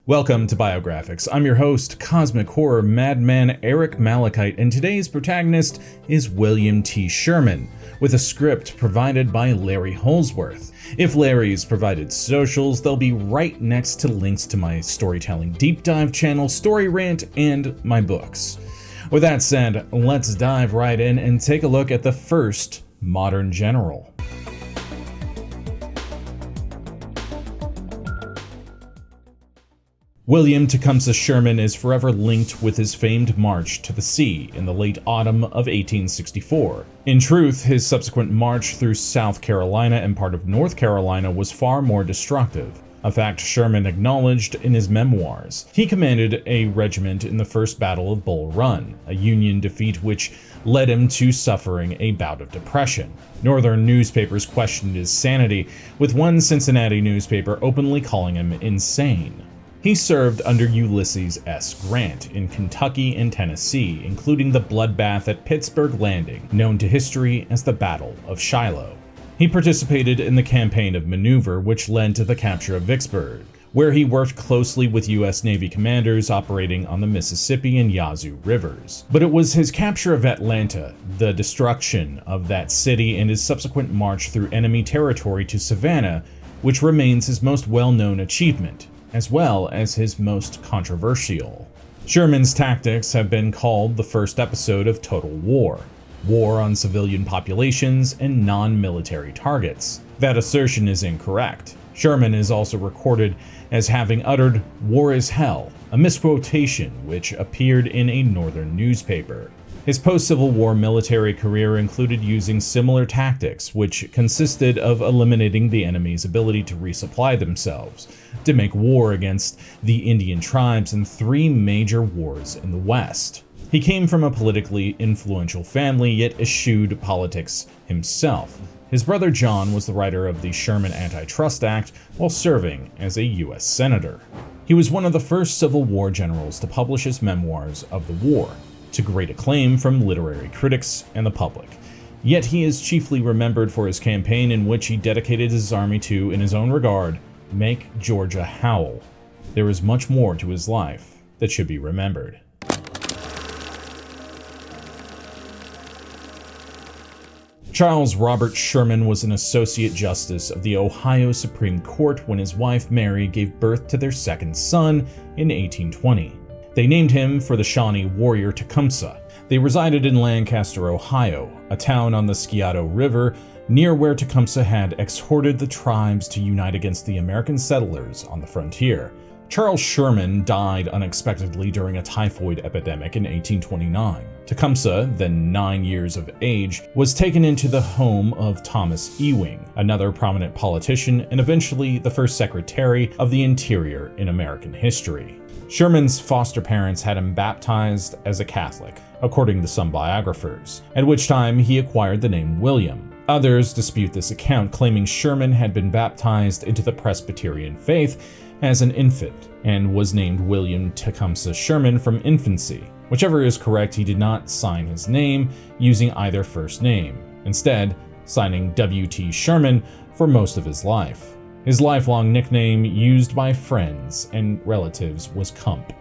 Welcome to Biographics. I'm your host, cosmic horror madman Eric Malachite, and today's protagonist is William T. Sherman, with a script provided by Larry Holsworth. If Larry's provided socials, they'll be right next to links to my storytelling deep dive channel, Story Rant, and my books. With that said, let's dive right in and take a look at the first modern general. William Tecumseh Sherman is forever linked with his famed march to the sea in the late autumn of 1864. In truth, his subsequent march through South Carolina and part of North Carolina was far more destructive, a fact Sherman acknowledged in his memoirs. He commanded a regiment in the First Battle of Bull Run, a Union defeat which led him to suffering a bout of depression. Northern newspapers questioned his sanity, with one Cincinnati newspaper openly calling him insane. He served under Ulysses S. Grant in Kentucky and Tennessee, including the bloodbath at Pittsburgh Landing, known to history as the Battle of Shiloh. He participated in the Campaign of Maneuver, which led to the capture of Vicksburg, where he worked closely with U.S. Navy commanders operating on the Mississippi and Yazoo rivers. But it was his capture of Atlanta, the destruction of that city, and his subsequent march through enemy territory to Savannah, which remains his most well-known achievement, as well as his most controversial. Sherman's tactics have been called the first episode of Total War on civilian populations and non-military targets. That assertion is incorrect. Sherman is also recorded as having uttered "war is hell," a misquotation which appeared in a northern newspaper. His post-Civil War military career included using similar tactics, which consisted of eliminating the enemy's ability to resupply themselves, to make war against the Indian tribes in three major wars in the West. He came from a politically influential family, yet eschewed politics himself. His brother John was the writer of the Sherman Antitrust Act while serving as a U.S. Senator. He was one of the first Civil War generals to publish his memoirs of the war, to great acclaim from literary critics and the public. Yet he is chiefly remembered for his campaign in which he dedicated his army to, in his own regard, make Georgia howl. There is much more to his life that should be remembered. Charles Robert Sherman was an Associate Justice of the Ohio Supreme Court when his wife Mary gave birth to their second son in 1820. They named him for the Shawnee warrior Tecumseh. They resided in Lancaster, Ohio, a town on the Scioto River, near where Tecumseh had exhorted the tribes to unite against the American settlers on the frontier. Charles Sherman died unexpectedly during a typhoid epidemic in 1829. Tecumseh, then 9 years of age, was taken into the home of Thomas Ewing, another prominent politician and eventually the first Secretary of the Interior in American history. Sherman's foster parents had him baptized as a Catholic, according to some biographers, at which time he acquired the name William. Others dispute this account, claiming Sherman had been baptized into the Presbyterian faith as an infant and was named William Tecumseh Sherman from infancy. Whichever is correct, he did not sign his name using either first name, instead signing W.T. Sherman for most of his life. His lifelong nickname used by friends and relatives was Cump.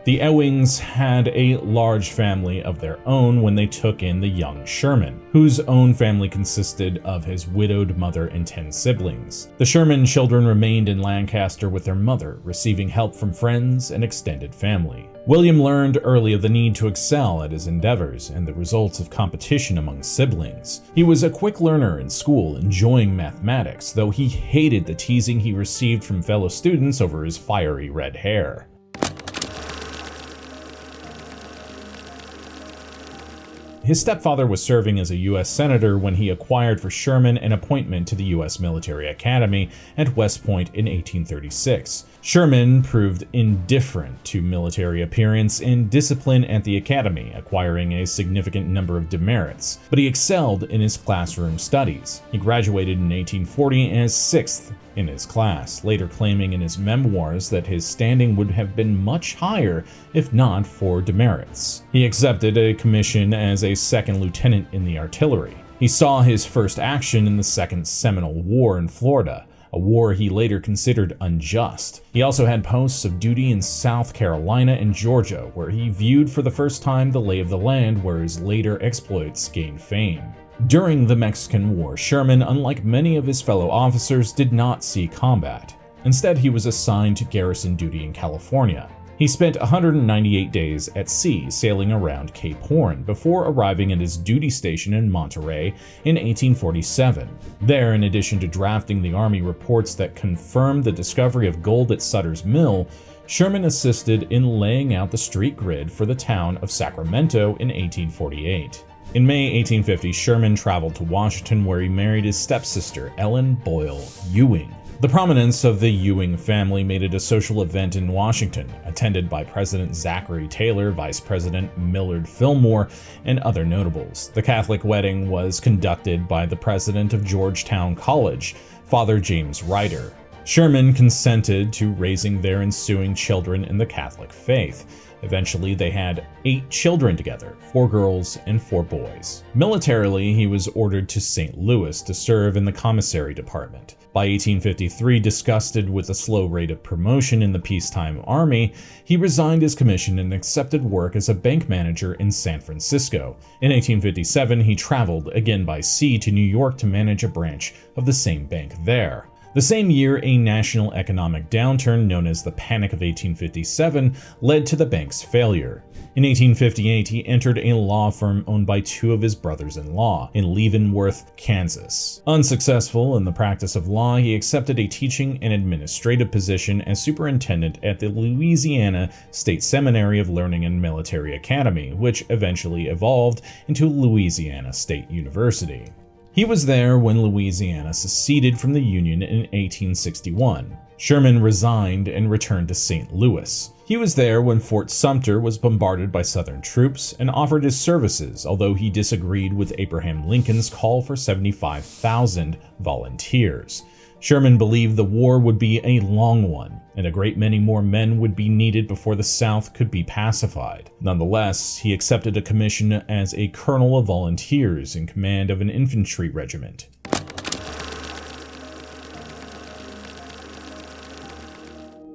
The Ewings had a large family of their own when they took in the young Sherman, whose own family consisted of his widowed mother and 10 siblings. The Sherman children remained in Lancaster with their mother, receiving help from friends and extended family. William learned early of the need to excel at his endeavors and the results of competition among siblings. He was a quick learner in school, enjoying mathematics, though he hated the teasing he received from fellow students over his fiery red hair. His stepfather was serving as a U.S. Senator when he acquired for Sherman an appointment to the U.S. Military Academy at West Point in 1836. Sherman proved indifferent to military appearance and discipline at the academy, acquiring a significant number of demerits, but he excelled in his classroom studies. He graduated in 1840 as 6th in his class, later claiming in his memoirs that his standing would have been much higher if not for demerits. He accepted a commission as a second lieutenant in the artillery. He saw his first action in the Second Seminole War in Florida, a war he later considered unjust. He also had posts of duty in South Carolina and Georgia, where he viewed for the first time the lay of the land where his later exploits gained fame. During the Mexican War, Sherman, unlike many of his fellow officers, did not see combat. Instead, he was assigned to garrison duty in California. He spent 198 days at sea sailing around Cape Horn before arriving at his duty station in Monterey in 1847. There, in addition to drafting the Army reports that confirmed the discovery of gold at Sutter's Mill, Sherman assisted in laying out the street grid for the town of Sacramento in 1848. In May 1850, Sherman traveled to Washington, where he married his stepsister, Ellen Boyle Ewing. The prominence of the Ewing family made it a social event in Washington, attended by President Zachary Taylor, Vice President Millard Fillmore, and other notables. The Catholic wedding was conducted by the president of Georgetown College, Father James Ryder. Sherman consented to raising their ensuing children in the Catholic faith. Eventually, they had 8 children together, 4 girls and 4 boys. Militarily, he was ordered to St. Louis to serve in the commissary department. By 1853, disgusted with the slow rate of promotion in the peacetime army, he resigned his commission and accepted work as a bank manager in San Francisco. In 1857, he traveled, again by sea, to New York to manage a branch of the same bank there. The same year, a national economic downturn known as the Panic of 1857 led to the bank's failure. In 1858, he entered a law firm owned by 2 of his brothers-in-law in Leavenworth, Kansas. Unsuccessful in the practice of law, he accepted a teaching and administrative position as superintendent at the Louisiana State Seminary of Learning and Military Academy, which eventually evolved into Louisiana State University. He was there when Louisiana seceded from the Union in 1861. Sherman resigned and returned to St. Louis. He was there when Fort Sumter was bombarded by Southern troops and offered his services, although he disagreed with Abraham Lincoln's call for 75,000 volunteers. Sherman believed the war would be a long one, and a great many more men would be needed before the South could be pacified. Nonetheless, he accepted a commission as a colonel of volunteers in command of an infantry regiment.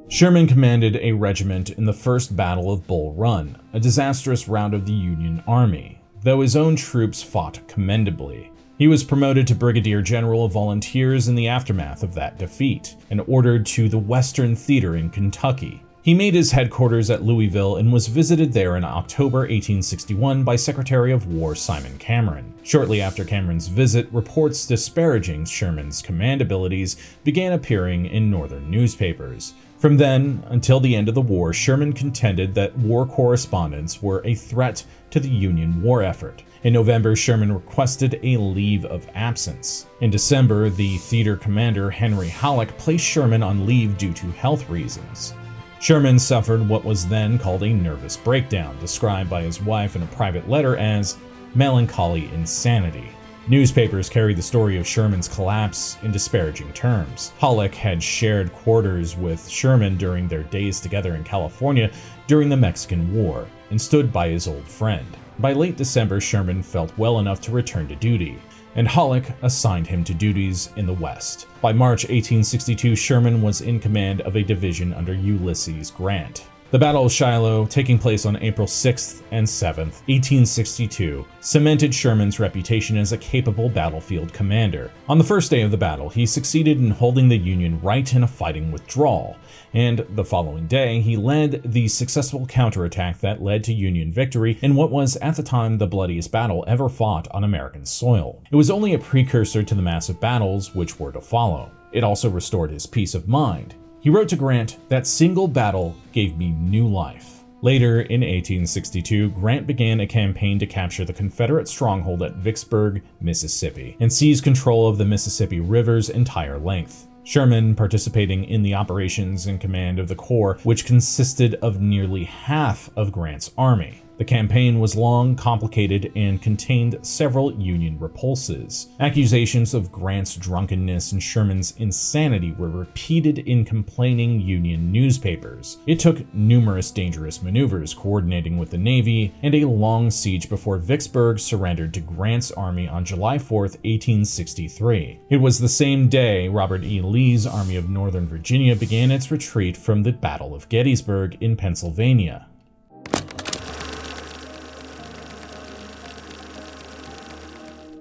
Sherman commanded a regiment in the First Battle of Bull Run, a disastrous rout of the Union Army, though his own troops fought commendably. He was promoted to Brigadier General of Volunteers in the aftermath of that defeat, and ordered to the Western Theater in Kentucky. He made his headquarters at Louisville and was visited there in October 1861 by Secretary of War Simon Cameron. Shortly after Cameron's visit, reports disparaging Sherman's command abilities began appearing in northern newspapers. From then until the end of the war, Sherman contended that war correspondents were a threat to the Union war effort. In November, Sherman requested a leave of absence. In December, the theater commander, Henry Halleck, placed Sherman on leave due to health reasons. Sherman suffered what was then called a nervous breakdown, described by his wife in a private letter as melancholy insanity. Newspapers carried the story of Sherman's collapse in disparaging terms. Halleck had shared quarters with Sherman during their days together in California during the Mexican War, and stood by his old friend. By late December, Sherman felt well enough to return to duty, and Halleck assigned him to duties in the West. By March 1862, Sherman was in command of a division under Ulysses Grant. The Battle of Shiloh, taking place on April 6th and 7th, 1862, cemented Sherman's reputation as a capable battlefield commander. On the first day of the battle, he succeeded in holding the Union right in a fighting withdrawal, and the following day, he led the successful counterattack that led to Union victory in what was at the time the bloodiest battle ever fought on American soil. It was only a precursor to the massive battles which were to follow. It also restored his peace of mind. He wrote to Grant, "That single battle gave me new life." Later, in 1862, Grant began a campaign to capture the Confederate stronghold at Vicksburg, Mississippi, and seize control of the Mississippi River's entire length. Sherman, participating in the operations in command of the corps, which consisted of nearly half of Grant's army. The campaign was long, complicated, and contained several Union repulses. Accusations of Grant's drunkenness and Sherman's insanity were repeated in complaining Union newspapers. It took numerous dangerous maneuvers coordinating with the Navy and a long siege before Vicksburg surrendered to Grant's army on July 4, 1863. It was the same day Robert E. Lee's Army of Northern Virginia began its retreat from the Battle of Gettysburg in Pennsylvania.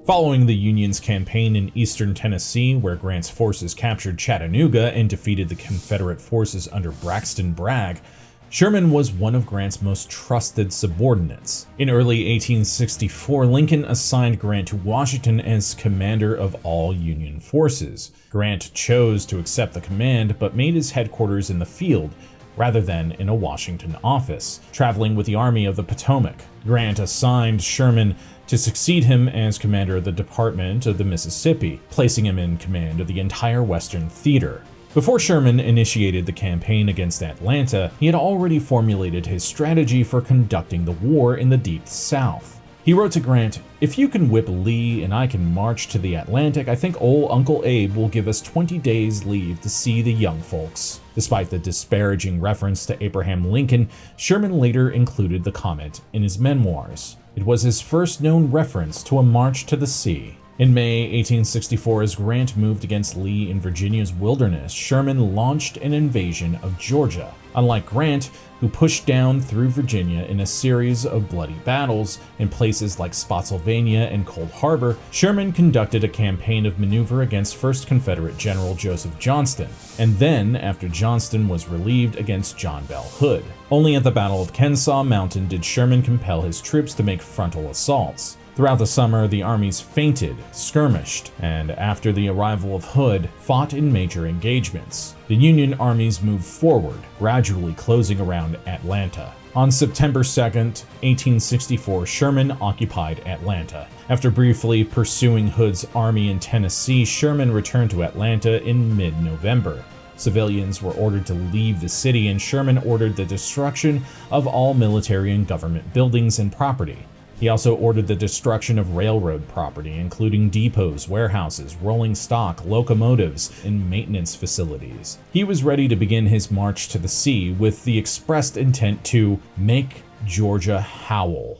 Following the Union's campaign in eastern Tennessee, where Grant's forces captured Chattanooga and defeated the Confederate forces under Braxton Bragg, Sherman was one of Grant's most trusted subordinates. In early 1864, Lincoln assigned Grant to Washington as commander of all Union forces. Grant chose to accept the command, but made his headquarters in the field, rather than in a Washington office, traveling with the Army of the Potomac. Grant assigned Sherman to succeed him as commander of the Department of the Mississippi, placing him in command of the entire Western Theater. Before Sherman initiated the campaign against Atlanta, he had already formulated his strategy for conducting the war in the Deep South. He wrote to Grant, "If you can whip Lee and I can march to the Atlantic, I think old Uncle Abe will give us 20 days leave to see the young folks." Despite the disparaging reference to Abraham Lincoln, Sherman later included the comment in his memoirs. It was his first known reference to a march to the sea. In May 1864, as Grant moved against Lee in Virginia's wilderness, Sherman launched an invasion of Georgia. Unlike Grant, who pushed down through Virginia in a series of bloody battles in places like Spotsylvania and Cold Harbor, Sherman conducted a campaign of maneuver against 1st Confederate General Joseph Johnston, and then, after Johnston was relieved, against John Bell Hood. Only at the Battle of Kennesaw Mountain did Sherman compel his troops to make frontal assaults. Throughout the summer, the armies feinted, skirmished, and after the arrival of Hood, fought in major engagements. The Union armies moved forward, gradually closing around Atlanta. On September 2nd, 1864, Sherman occupied Atlanta. After briefly pursuing Hood's army in Tennessee, Sherman returned to Atlanta in mid-November. Civilians were ordered to leave the city, and Sherman ordered the destruction of all military and government buildings and property. He also ordered the destruction of railroad property, including depots, warehouses, rolling stock, locomotives, and maintenance facilities. He was ready to begin his march to the sea with the expressed intent to make Georgia howl.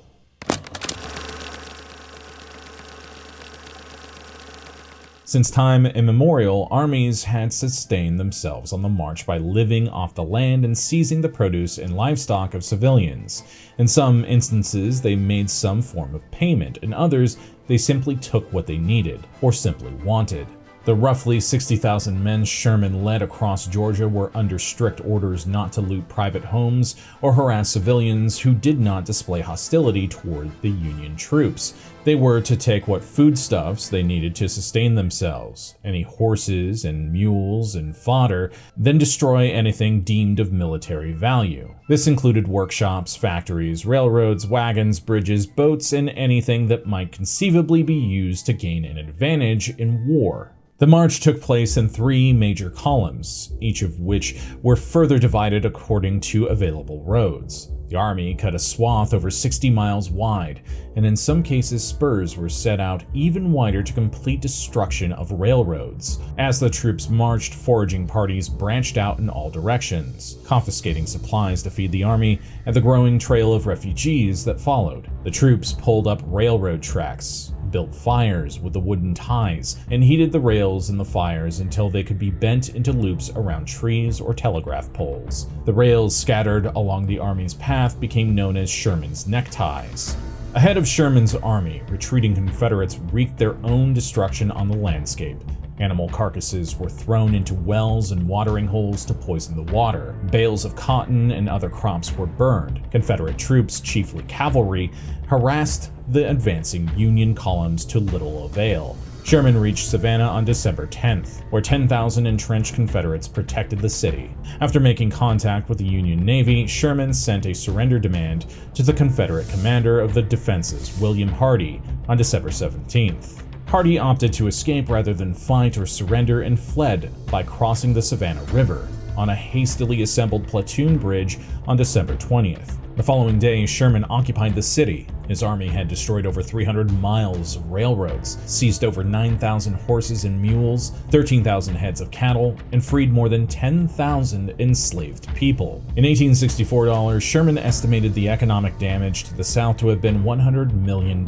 Since time immemorial, armies had sustained themselves on the march by living off the land and seizing the produce and livestock of civilians. In some instances, they made some form of payment. In others, they simply took what they needed, or simply wanted. The roughly 60,000 men Sherman led across Georgia were under strict orders not to loot private homes or harass civilians who did not display hostility toward the Union troops. They were to take what foodstuffs they needed to sustain themselves, any horses and mules and fodder, then destroy anything deemed of military value. This included workshops, factories, railroads, wagons, bridges, boats, and anything that might conceivably be used to gain an advantage in war. The march took place in 3 major columns, each of which were further divided according to available roads. The army cut a swath over 60 miles wide, and in some cases spurs were set out even wider to complete destruction of railroads. As the troops marched, foraging parties branched out in all directions, confiscating supplies to feed the army and the growing trail of refugees that followed. The troops pulled up railroad tracks, built fires with the wooden ties, and heated the rails in the fires until they could be bent into loops around trees or telegraph poles. The rails scattered along the army's path became known as Sherman's neckties. Ahead of Sherman's army, retreating Confederates wreaked their own destruction on the landscape. Animal carcasses were thrown into wells and watering holes to poison the water. Bales of cotton and other crops were burned. Confederate troops, chiefly cavalry, harassed the advancing Union columns to little avail. Sherman reached Savannah on December 10th, where 10,000 entrenched Confederates protected the city. After making contact with the Union Navy, Sherman sent a surrender demand to the Confederate commander of the defenses, William Hardee, on December 17th. Hardee opted to escape rather than fight or surrender and fled by crossing the Savannah River. on a hastily assembled platoon bridge on December 20th. The following day, Sherman occupied the city. His army had destroyed over 300 miles of railroads, seized over 9,000 horses and mules, 13,000 heads of cattle, and freed more than 10,000 enslaved people. In 1864 dollars, Sherman estimated the economic damage to the South to have been $100 million,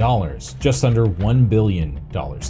just under $1 billion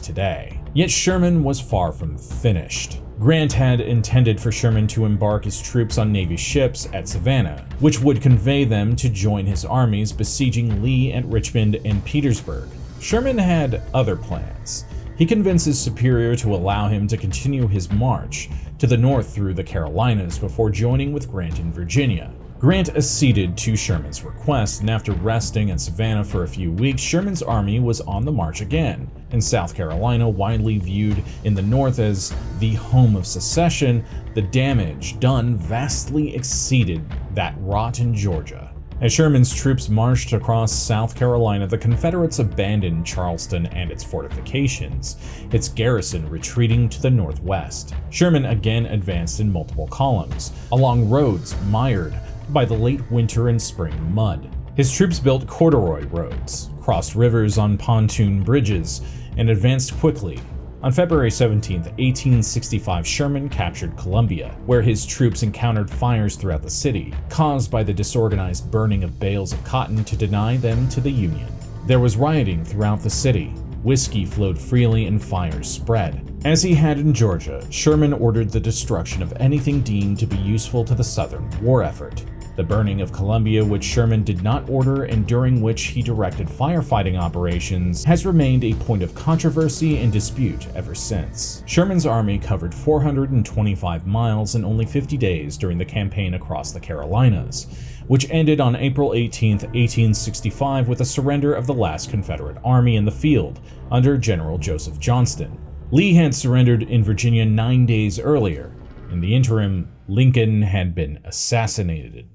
today. Yet Sherman was far from finished. Grant had intended for Sherman to embark his troops on Navy ships at Savannah, which would convey them to join his armies besieging Lee at Richmond and Petersburg. Sherman had other plans. He convinced his superior to allow him to continue his march to the north through the Carolinas before joining with Grant in Virginia. Grant acceded to Sherman's request, and after resting at Savannah for a few weeks, Sherman's army was on the march again. In South Carolina, widely viewed in the North as the home of secession, the damage done vastly exceeded that wrought in Georgia. As Sherman's troops marched across South Carolina, the Confederates abandoned Charleston and its fortifications, its garrison retreating to the northwest. Sherman again advanced in multiple columns, along roads mired by the late winter and spring mud. His troops built corduroy roads, crossed rivers on pontoon bridges, and advanced quickly. On February 17, 1865, Sherman captured Columbia, where his troops encountered fires throughout the city, caused by the disorganized burning of bales of cotton to deny them to the Union. There was rioting throughout the city. Whiskey flowed freely and fires spread. As he had in Georgia, Sherman ordered the destruction of anything deemed to be useful to the Southern war effort. The burning of Columbia, which Sherman did not order and during which he directed firefighting operations, has remained a point of controversy and dispute ever since. Sherman's army covered 425 miles in only 50 days during the campaign across the Carolinas, which ended on April 18, 1865 with the surrender of the last Confederate army in the field under General Joseph Johnston. Lee had surrendered in Virginia 9 days earlier. In the interim, Lincoln had been assassinated.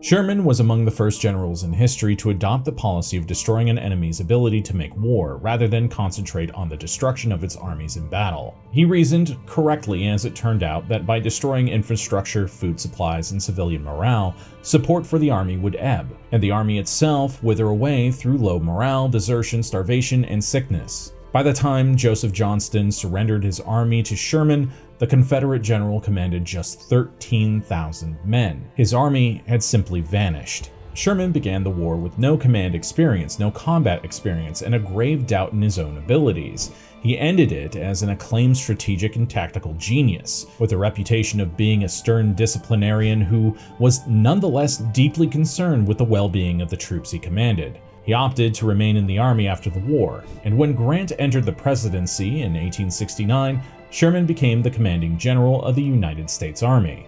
Sherman was among the first generals in history to adopt the policy of destroying an enemy's ability to make war rather than concentrate on the destruction of its armies in battle. He reasoned, correctly as it turned out, that by destroying infrastructure, food supplies, and civilian morale, support for the army would ebb, and the army itself wither away through low morale, desertion, starvation, and sickness. By the time Joseph Johnston surrendered his army to Sherman, the Confederate general commanded just 13,000 men. His army had simply vanished. Sherman began the war with no command experience, no combat experience, and a grave doubt in his own abilities. He ended it as an acclaimed strategic and tactical genius, with a reputation of being a stern disciplinarian who was nonetheless deeply concerned with the well-being of the troops he commanded. He opted to remain in the army after the war, and when Grant entered the presidency in 1869, Sherman became the commanding general of the United States Army.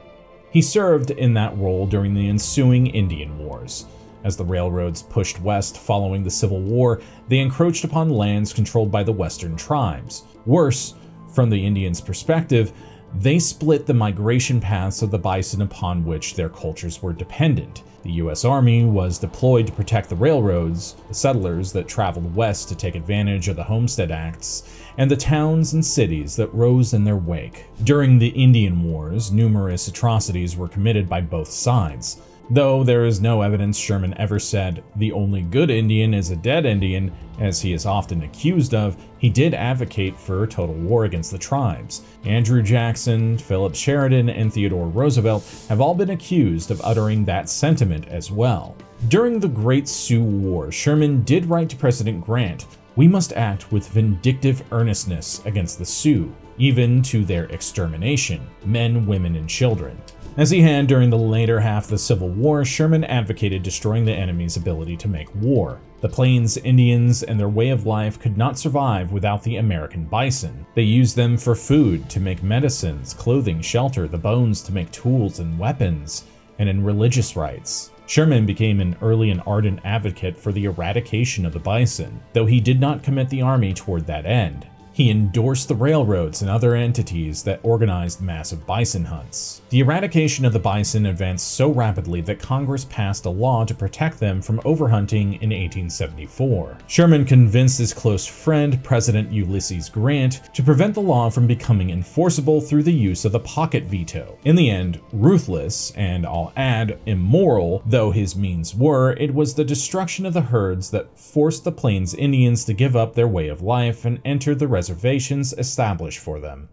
He served in that role during the ensuing Indian Wars. As the railroads pushed west following the Civil War, they encroached upon lands controlled by the Western tribes. Worse, from the Indians' perspective, they split the migration paths of the bison upon which their cultures were dependent. The U.S. Army was deployed to protect the railroads, the settlers that traveled west to take advantage of the Homestead Acts, and the towns and cities that rose in their wake. During the Indian Wars, numerous atrocities were committed by both sides. Though there is no evidence Sherman ever said, "The only good Indian is a dead Indian," as he is often accused of, he did advocate for total war against the tribes. Andrew Jackson, Philip Sheridan, and Theodore Roosevelt have all been accused of uttering that sentiment as well. During the Great Sioux War, Sherman did write to President Grant, "We must act with vindictive earnestness against the Sioux, even to their extermination, men, women, and children." As he had during the later half of the Civil War, Sherman advocated destroying the enemy's ability to make war. The Plains Indians and their way of life could not survive without the American bison. They used them for food, to make medicines, clothing, shelter, the bones to make tools and weapons, and in religious rites. Sherman became an early and ardent advocate for the eradication of the bison, though he did not commit the army toward that end. He endorsed the railroads and other entities that organized massive bison hunts. The eradication of the bison advanced so rapidly that Congress passed a law to protect them from overhunting in 1874. Sherman convinced his close friend, President Ulysses Grant, to prevent the law from becoming enforceable through the use of the pocket veto. In the end, ruthless, and I'll add, immoral, though his means were, it was the destruction of the herds that forced the Plains Indians to give up their way of life and enter the reservations established for them.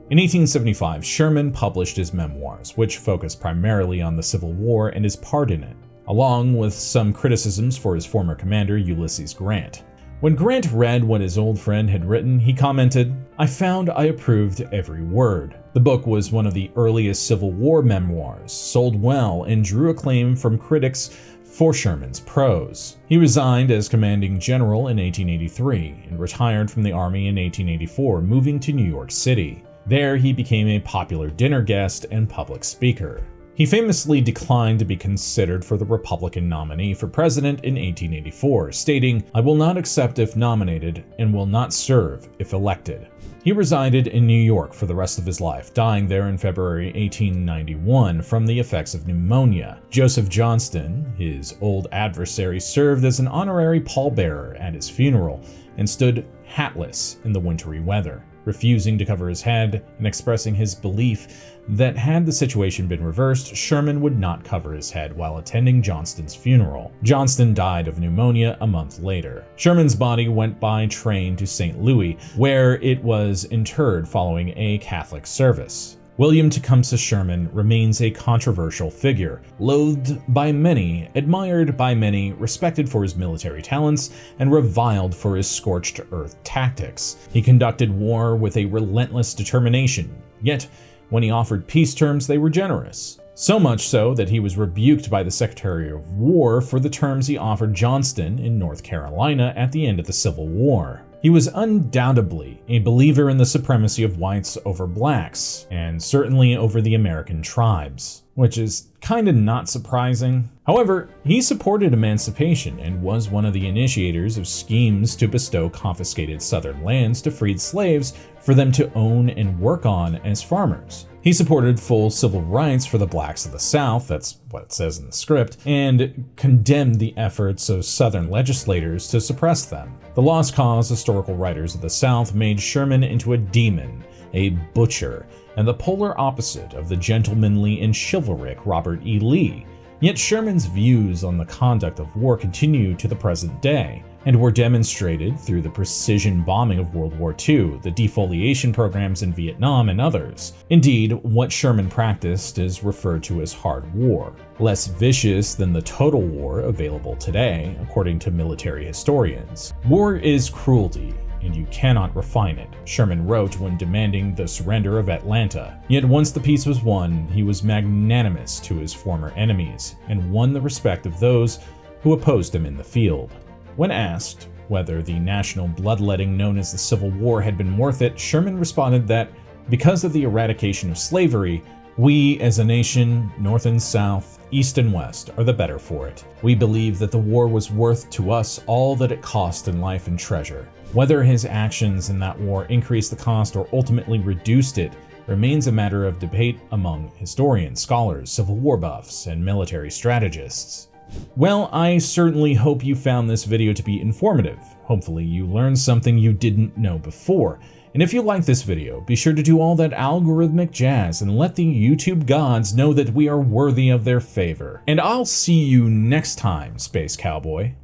In 1875, Sherman published his memoirs, which focused primarily on the Civil War and his part in it, along with some criticisms for his former commander, Ulysses Grant. When Grant read what his old friend had written, he commented, "I found I approved every word." The book was one of the earliest Civil War memoirs, sold well, and drew acclaim from critics for Sherman's prose. He resigned as commanding general in 1883 and retired from the Army in 1884, moving to New York City. There, he became a popular dinner guest and public speaker. He famously declined to be considered for the Republican nominee for president in 1884, stating, "I will not accept if nominated and will not serve if elected." He resided in New York for the rest of his life, dying there in February 1891 from the effects of pneumonia. Joseph Johnston, his old adversary, served as an honorary pallbearer at his funeral and stood hatless in the wintry weather, refusing to cover his head and expressing his belief that had the situation been reversed, Sherman would not cover his head while attending Johnston's funeral. Johnston died of pneumonia a month later. Sherman's body went by train to St. Louis, where it was interred following a Catholic service. William Tecumseh Sherman remains a controversial figure, loathed by many, admired by many, respected for his military talents, and reviled for his scorched earth tactics. He conducted war with a relentless determination, yet when he offered peace terms, they were generous. So much so that he was rebuked by the Secretary of War for the terms he offered Johnston in North Carolina at the end of the Civil War. He was undoubtedly a believer in the supremacy of whites over blacks, and certainly over the American tribes, which is kinda not surprising. However, he supported emancipation and was one of the initiators of schemes to bestow confiscated Southern lands to freed slaves for them to own and work on as farmers. He supported full civil rights for the blacks of the South, that's what it says in the script, and condemned the efforts of Southern legislators to suppress them. The lost cause historical writers of the South made Sherman into a demon, a butcher, and the polar opposite of the gentlemanly and chivalric Robert E. Lee. Yet Sherman's views on the conduct of war continue to the present day, and were demonstrated through the precision bombing of World War II, the defoliation programs in Vietnam, and others. Indeed, what Sherman practiced is referred to as hard war, less vicious than the total war available today, according to military historians. War is cruelty, and you cannot refine it, Sherman wrote when demanding the surrender of Atlanta. Yet once the peace was won, he was magnanimous to his former enemies, and won the respect of those who opposed him in the field. When asked whether the national bloodletting known as the Civil War had been worth it, Sherman responded that, because of the eradication of slavery, we as a nation, North and South, East and West, are the better for it. We believe that the war was worth to us all that it cost in life and treasure. Whether his actions in that war increased the cost or ultimately reduced it remains a matter of debate among historians, scholars, Civil War buffs, and military strategists. Well, I certainly hope you found this video to be informative. Hopefully you learned something you didn't know before. And if you like this video, be sure to do all that algorithmic jazz and let the YouTube gods know that we are worthy of their favor. And I'll see you next time, Space Cowboy.